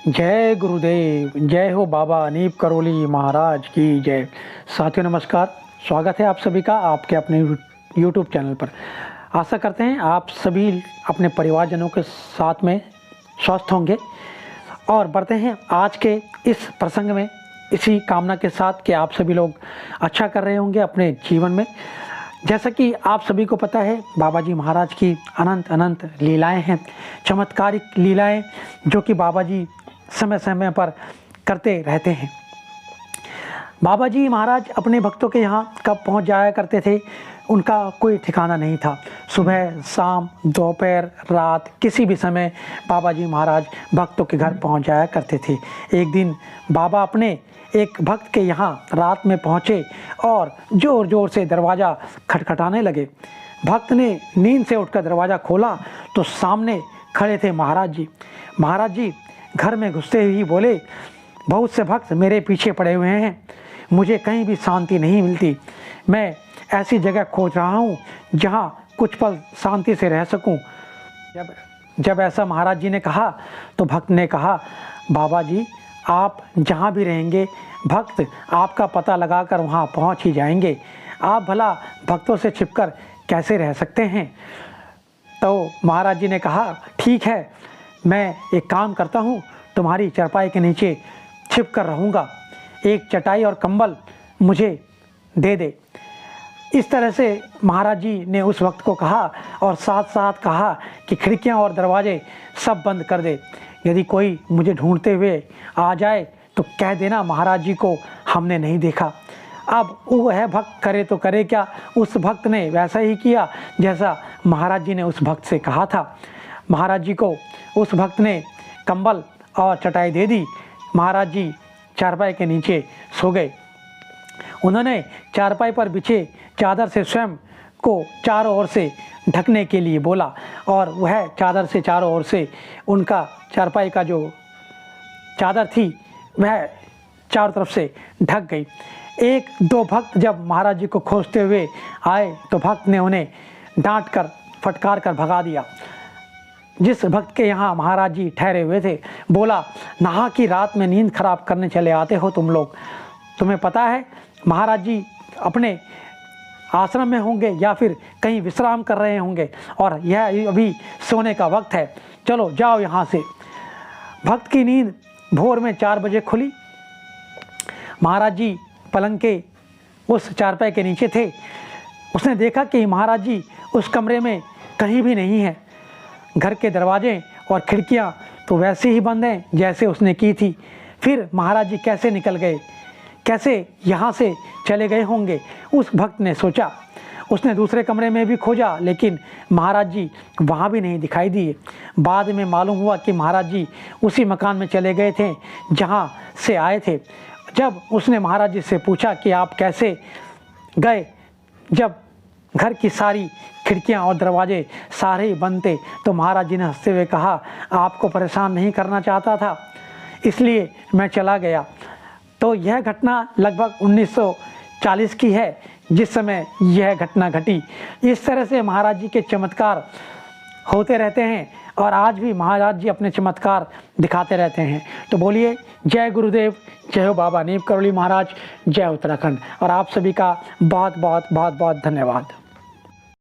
जय गुरुदेव, जय हो बाबा अनीप करोली महाराज की जय। साथियों नमस्कार, स्वागत है आप सभी का आपके अपने यूट्यूब चैनल पर। आशा करते हैं आप सभी अपने परिवारजनों के साथ में स्वस्थ होंगे और बढ़ते हैं आज के इस प्रसंग में इसी कामना के साथ कि आप सभी लोग अच्छा कर रहे होंगे अपने जीवन में। जैसा कि आप सभी को पता है, बाबा जी महाराज की अनंत अनंत लीलाएं हैं, चमत्कारिक लीलाएं जो कि बाबा जी समय समय पर करते रहते हैं। बाबा जी महाराज अपने भक्तों के यहाँ कब पहुँच जाया करते थे उनका कोई ठिकाना नहीं था। सुबह, शाम, दोपहर, रात, किसी भी समय बाबा जी महाराज भक्तों के घर पहुँच जाया करते थे। एक दिन बाबा अपने एक भक्त के यहाँ रात में पहुँचे और ज़ोर ज़ोर से दरवाज़ा खटखटाने लगे। भक्त ने नींद से उठकर दरवाज़ा खोला तो सामने खड़े थे महाराज जी। महाराज जी घर में घुसते ही बोले, बहुत से भक्त मेरे पीछे पड़े हुए हैं, मुझे कहीं भी शांति नहीं मिलती। मैं ऐसी जगह खोज रहा हूँ जहाँ कुछ पल शांति से रह सकूँ। जब ऐसा महाराज जी ने कहा तो भक्त ने कहा, बाबा जी आप जहाँ भी रहेंगे भक्त आपका पता लगाकर वहाँ पहुँच ही जाएंगे। आप भला भक्तों से छिपकर कैसे रह सकते हैं। तो महाराज जी ने कहा, ठीक है, मैं एक काम करता हूँ, तुम्हारी चारपाई के नीचे छिप कर रहूँगा, एक चटाई और कंबल मुझे दे दे। इस तरह से महाराज जी ने उस वक्त को कहा और साथ साथ कहा कि खिड़कियाँ और दरवाजे सब बंद कर दे। यदि कोई मुझे ढूंढते हुए आ जाए तो कह देना महाराज जी को हमने नहीं देखा। अब वह भक्त करे तो करे क्या, उस भक्त ने वैसा ही किया जैसा महाराज जी ने उस भक्त से कहा था। महाराज जी को उस भक्त ने कंबल और चटाई दे दी। महाराज जी चारपाई के नीचे सो गए। उन्होंने चारपाई पर बिछे चादर से स्वयं को चारों ओर से ढकने के लिए बोला और वह चादर से चारों ओर से उनका चारपाई का जो चादर थी वह चारों तरफ से ढक गई। एक दो भक्त जब महाराज जी को खोजते हुए आए तो भक्त ने उन्हें डांट कर फटकार कर भगा दिया। जिस भक्त के यहाँ महाराज जी ठहरे हुए थे बोला, नहा की रात में नींद खराब करने चले आते हो तुम लोग। तुम्हें पता है महाराज जी अपने आश्रम में होंगे या फिर कहीं विश्राम कर रहे होंगे और यह अभी सोने का वक्त है, चलो जाओ यहाँ से। भक्त की नींद भोर में 4 बजे खुली। महाराज जी पलंग के उस चारपाई के नीचे थे। उसने देखा कि महाराज जी उस कमरे में कहीं भी नहीं है। घर के दरवाजे और खिड़कियां तो वैसे ही बंद हैं जैसे उसने की थी। फिर महाराज जी कैसे निकल गए, कैसे यहाँ से चले गए होंगे, उस भक्त ने सोचा। उसने दूसरे कमरे में भी खोजा लेकिन महाराज जी वहाँ भी नहीं दिखाई दिए। बाद में मालूम हुआ कि महाराज जी उसी मकान में चले गए थे जहाँ से आए थे। जब उसने महाराज जी से पूछा कि आप कैसे गए, जब घर की सारी खिड़कियां और दरवाजे सारे ही बंद थे, तो महाराज जी ने हंसते हुए कहा, आपको परेशान नहीं करना चाहता था इसलिए मैं चला गया। तो यह घटना लगभग 1940 की है जिस समय यह घटना घटी। इस तरह से महाराज जी के चमत्कार होते रहते हैं और आज भी महाराज जी अपने चमत्कार दिखाते रहते हैं। तो बोलिए जय गुरुदेव, जय हो बाबा अनीप करोली महाराज, जय उत्तराखंड। और आप सभी का बहुत बहुत बहुत बहुत धन्यवाद।